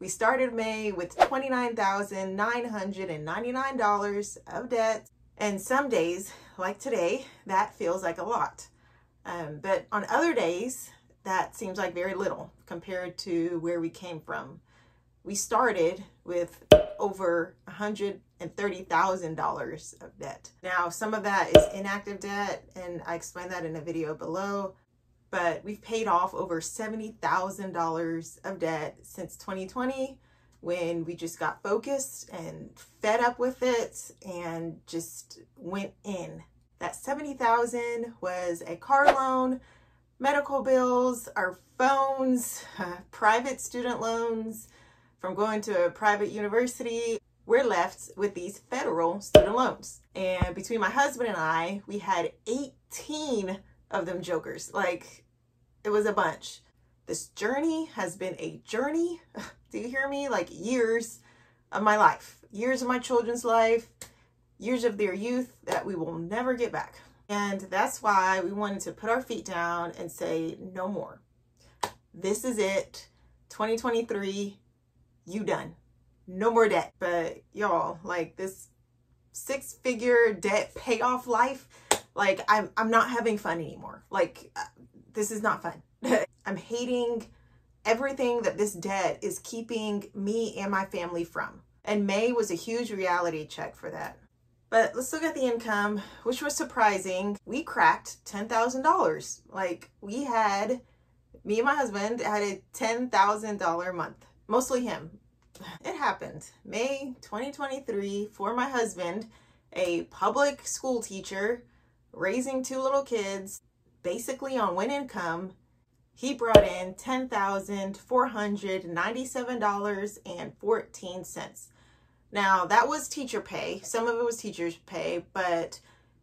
We started May with $29,999 of debt. And some days, like today, that feels like a lot. But on other days, that seems like very little compared to where we came from. We started with over $130,000 of debt. Now, some of that is inactive debt, and I explained that in a video below, but we've paid off over $70,000 of debt since 2020, when we just got focused and fed up with it and just went in. That $70,000 was a car loan, medical bills, our phones, private student loans from going to a private university. We're left with these federal student loans. And between my husband and I, we had 18 of them jokers. Like, it was a bunch. This journey has been a journey. Do you hear me? Like, years of my life, years of my children's life, years of their youth that we will never get back. And that's why we wanted to put our feet down and say, no more. This is it. 2023, you done. No more debt. But y'all, like, this 6-figure debt payoff life, like, I'm not having fun anymore. Like, this is not fun. I'm hating everything that this debt is keeping me and my family from. And May was a huge reality check for that. But let's look at the income, which was surprising. We cracked $10,000. Like, me and my husband had a $10,000 month. Mostly him. It happened. May 2023, for my husband, a public school teacher, raising 2 little kids, basically on one income, he brought in $10,497.14. Now, that was teacher pay. Some of it was teacher's pay, but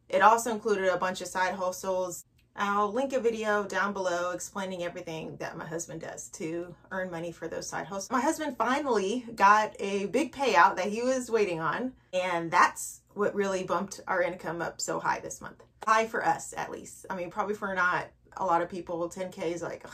it also included a bunch of side hustles. I'll link a video down below explaining everything that my husband does to earn money for those side hustles. My husband finally got a big payout that he was waiting on, and that's what really bumped our income up so high this month. High for us, at least. I mean, probably for not a lot of people, 10K is like, ugh,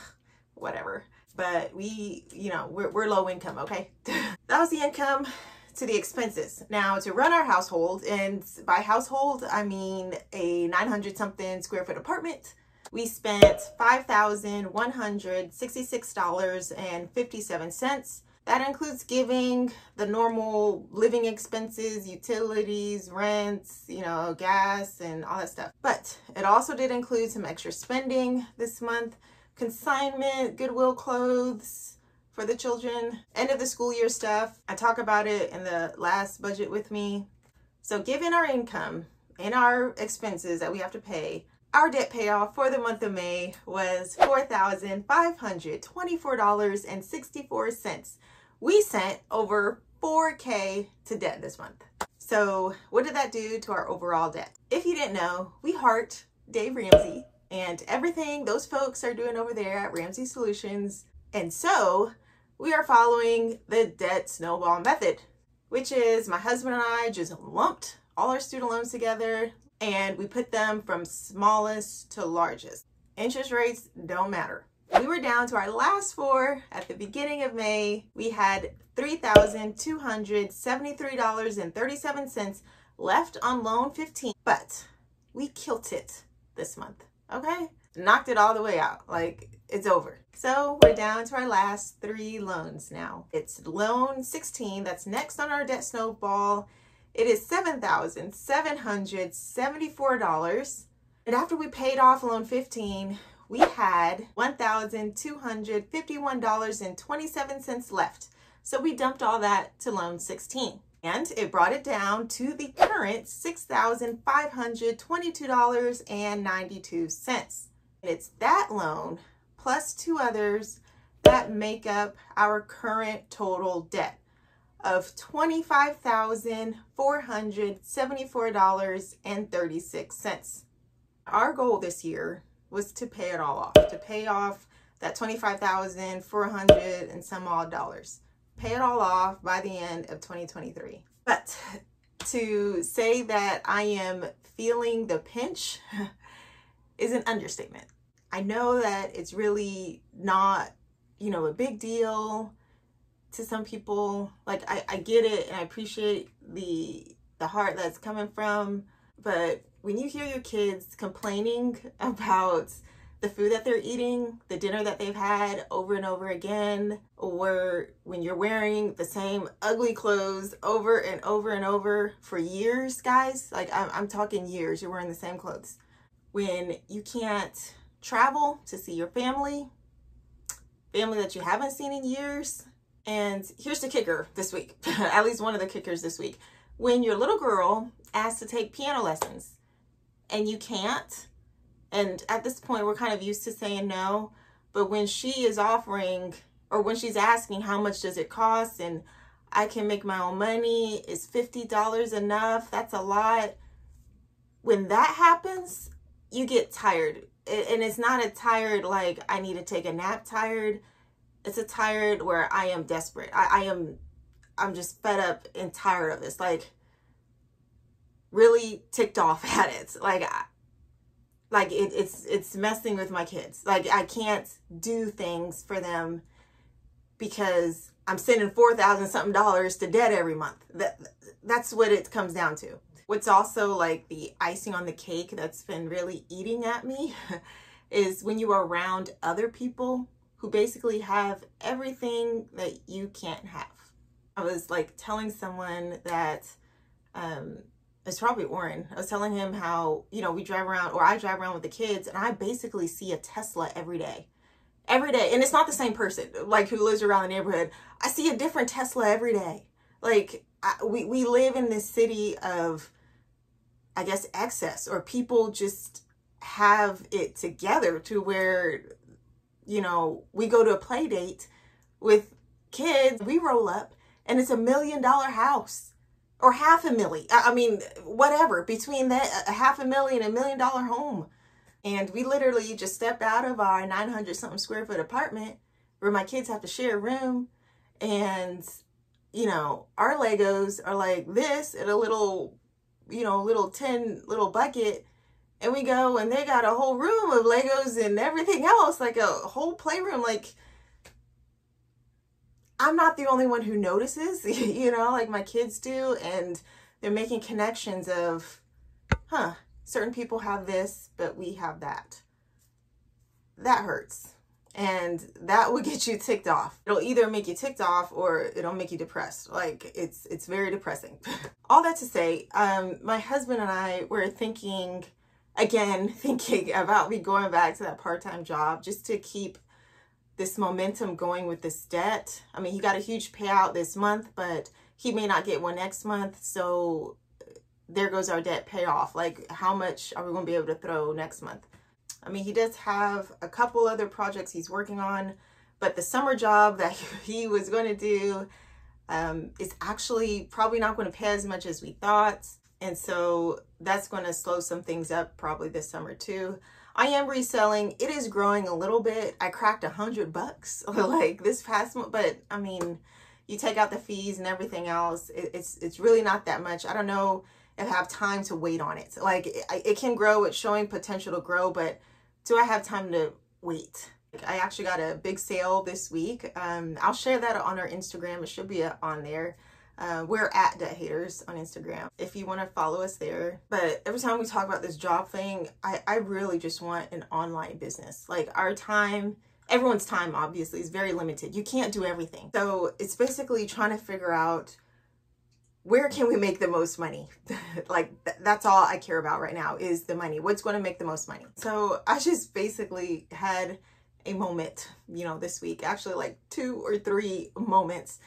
whatever. But we, you know, we're low income, okay? That was the income. To the expenses. Now, to run our household, and by household, I mean a 900-something square foot apartment, we spent $5,166.57. That includes giving the normal living expenses, utilities, rents, you know, gas, and all that stuff. But it also did include some extra spending this month, consignment, Goodwill clothes for the children, end of the school year stuff. I talk about it in the last budget with me. So given our income and our expenses that we have to pay, our debt payoff for the month of May was $4,524.64. We sent over $4K to debt this month. So what did that do to our overall debt? If you didn't know, we heart Dave Ramsey and everything those folks are doing over there at Ramsey Solutions. And so we are following the debt snowball method, which is my husband and I just lumped all our student loans together and we put them from smallest to largest. Interest rates don't matter. We were down to our last 4 at the beginning of May. We had $3,273.37 left on loan 15, but we killed it this month, okay? Knocked it all the way out. Like, it's over. So we're down to our last 3 loans now. It's loan 16 that's next on our debt snowball. It is $7,774. And after we paid off loan 15, we had $1,251.27 left. So we dumped all that to loan 16. And it brought it down to the current $6,522.92. And it's that loan plus 2 others that make up our current total debt of $25,474.36. Our goal this year was to pay it all off, to pay off that $25,400 and some odd dollars. Pay it all off by the end of 2023. But to say that I am feeling the pinch is an understatement. I know that it's really not, you know, a big deal. to some people. Like, I get it, and I appreciate the heart that's coming from, but when you hear your kids complaining about the food that they're eating, the dinner that they've had over and over again, or when you're wearing the same ugly clothes over and over and over for years, guys, like I'm talking years, you're wearing the same clothes. When you can't travel to see your family that you haven't seen in years. And here's the kicker this week, at least one of the kickers this week. When your little girl asks to take piano lessons and you can't, and at this point we're kind of used to saying no, but when she is offering, or when she's asking how much does it cost, and I can make my own money, is $50 enough? That's a lot. When that happens, you get tired. And it's not a tired like I need to take a nap tired. It's a tired where I am desperate. I'm just fed up and tired of this. Like, really ticked off at it. Like it's messing with my kids. Like, I can't do things for them because I'm sending $4,000 something to debt every month. That's what it comes down to. What's also like the icing on the cake that's been really eating at me is when you are around other people who basically have everything that you can't have. I was like telling someone that, it's probably Warren. I was telling him how, you know, we drive around, or I drive around with the kids, and I basically see a Tesla every day. Every day. And it's not the same person, like, who lives around the neighborhood. I see a different Tesla every day. Like, we live in this city of, I guess, excess, or people just have it together to where, you know, we go to a play date with kids, we roll up, and it's $1 million house. Or $500,000. I mean, whatever, between that, $500,000 and $1 million home. And we literally just stepped out of our 900 something square foot apartment where my kids have to share a room. And, you know, our Legos are like this in a little, you know, little tin little bucket. And we go and they got a whole room of Legos and everything else, like a whole playroom. Like, I'm not the only one who notices, you know, like my kids do, and they're making connections of, certain people have this, but we have that. That hurts. And that will get you ticked off. It'll either make you ticked off or it'll make you depressed. Like, it's very depressing. All that to say, my husband and I were thinking about me going back to that part-time job just to keep this momentum going with this debt. I mean, he got a huge payout this month, but he may not get one next month. So there goes our debt payoff. Like, how much are we going to be able to throw next month? I mean, he does have a couple other projects he's working on, but the summer job that he was going to do is actually probably not going to pay as much as we thought. And so that's going to slow some things up probably this summer too. I am reselling. It is growing a little bit. I cracked $100 like this past month, but I mean, you take out the fees and everything else, it's really not that much. I don't know if I have time to wait on it. Like, it can grow. It's showing potential to grow, but do I have time to wait? I actually got a big sale this week. I'll share that on our Instagram. It should be on there. We're at Debt Haters on Instagram if you want to follow us there. But every time we talk about this job thing, I really just want an online business. Like, our time, everyone's time obviously is very limited. You can't do everything. So it's basically trying to figure out, where can we make the most money? Like, that's all I care about right now is the money. What's going to make the most money? So I just basically had a moment, you know, this week, actually like 2 or 3 moments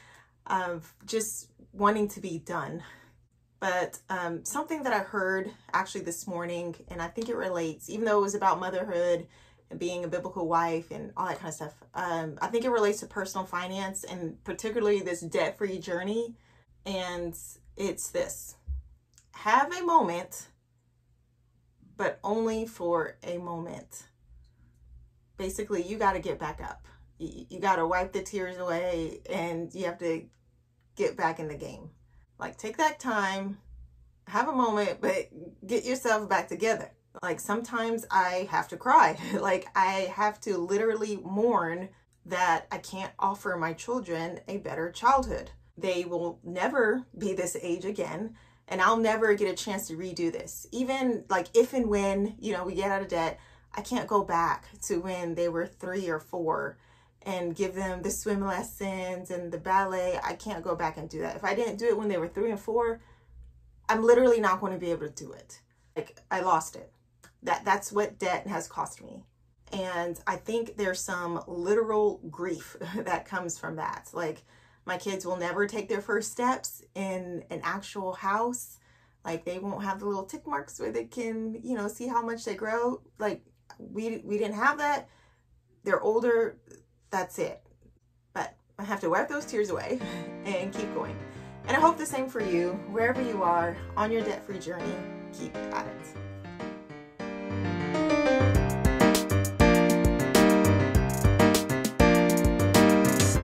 of just wanting to be done. But something that I heard actually this morning, and I think it relates, even though it was about motherhood and being a biblical wife and all that kind of stuff, I think it relates to personal finance and particularly this debt-free journey. And it's this: have a moment, but only for a moment. Basically, you got to get back up. You got to wipe the tears away, and you have to get back in the game. Like, take that time, have a moment, but get yourself back together. Like, sometimes I have to cry. Like, I have to literally mourn that I can't offer my children a better childhood. They will never be this age again, and I'll never get a chance to redo this. Even like if and when, you know, we get out of debt, I can't go back to when they were 3 or 4 and give them the swim lessons and the ballet. I can't go back and do that. If I didn't do it when they were 3 and 4, I'm literally not going to be able to do it. Like, I lost it. That's what debt has cost me. And I think there's some literal grief that comes from that. Like, my kids will never take their first steps in an actual house. Like, they won't have the little tick marks where they can, you know, see how much they grow. Like, we didn't have that. They're older. That's it. But I have to wipe those tears away and keep going. And I hope the same for you, wherever you are on your debt-free journey. Keep at it.